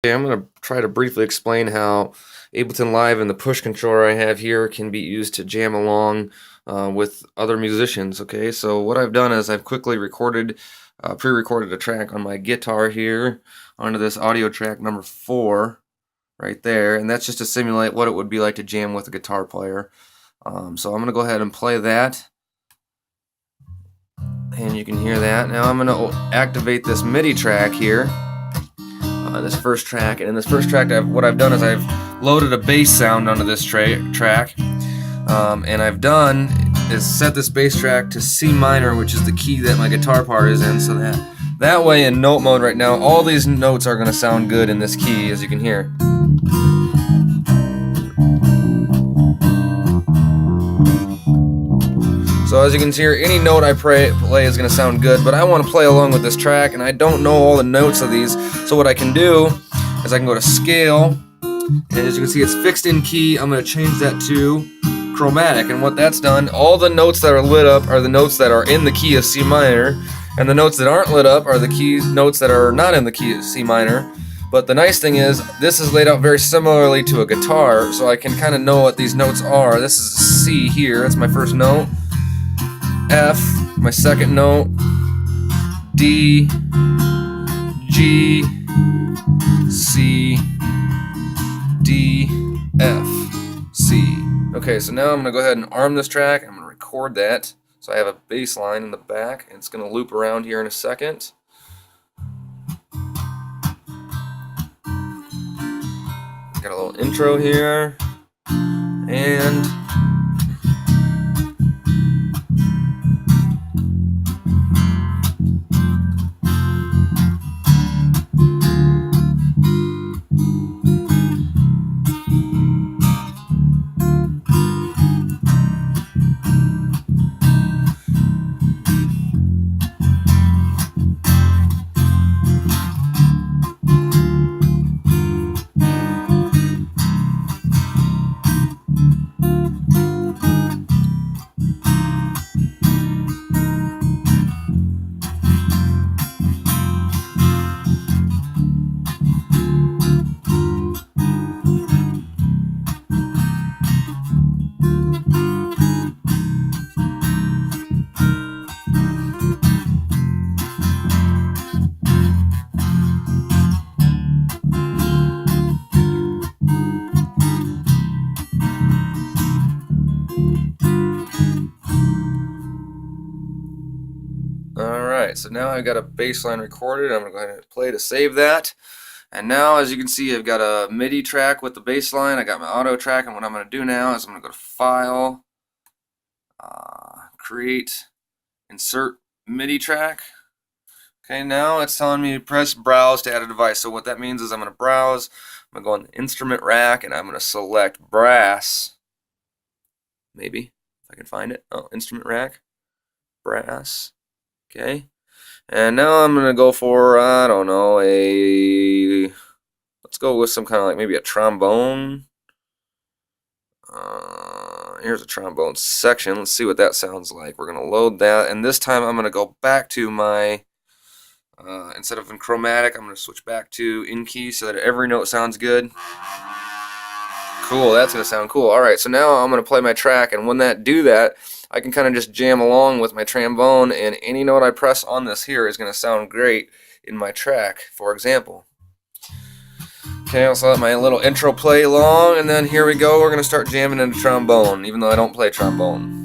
Okay, I'm going to try to briefly explain how Ableton Live and the push controller I have here can be used to jam along with other musicians. Okay, so what I've done is I've quickly pre-recorded a track on my guitar here onto this audio track number 4 right there, and that's just to simulate what it would be like to jam with a guitar player. So I'm going to go ahead and play that, and you can hear that. Now I'm going to activate this MIDI track here. This first track, and in this first track what I've done is I've loaded a bass sound onto this track, and I've done is set this bass track to C minor, which is the key that my guitar part is in, so that way in note mode right now all these notes are going to sound good in this key, as you can hear. So as you can hear, any note I play is going to sound good, but I want to play along with this track, and I don't know all the notes of these, so what I can do is I can go to Scale, and as you can see it's fixed in key. I'm going to change that to Chromatic, and what that's done, all the notes that are lit up are the notes that are in the key of C minor, and the notes that aren't lit up are the notes that are not in the key of C minor. But the nice thing is, this is laid out very similarly to a guitar, so I can kind of know what these notes are. This is C here, that's my first note. F, my second note, D, G, C, D, F, C. Okay, so now I'm going to go ahead and arm this track. I'm going to record that. So I have a bass line in the back, and it's going to loop around here in a second. Got a little intro here, and alright, so now I've got a bass line recorded. I'm going to go ahead and play to save that. And now, as you can see, I've got a MIDI track with the bass line. I got my auto track, and what I'm going to do now is I'm going to go to File, Create, Insert MIDI track. Okay, now it's telling me to press Browse to add a device. So what that means is I'm going to browse, I'm going to go on the instrument rack, and I'm going to select brass. Maybe, if I can find it. Oh, instrument rack, brass. Okay, and now I'm gonna go for, I don't know, let's go with some kind of like maybe a trombone. Here's a trombone section. Let's see what that sounds like. We're gonna load that, and this time I'm gonna go back to my instead of in chromatic, I'm gonna switch back to in key so that every note sounds good. Cool, that's gonna sound cool. Alright, so now I'm gonna play my track, and when that I can kind of just jam along with my trombone, and any note I press on this here is going to sound great in my track, for example. Okay, I'll let my little intro play along, and then here we go. We're going to start jamming into trombone, even though I don't play trombone.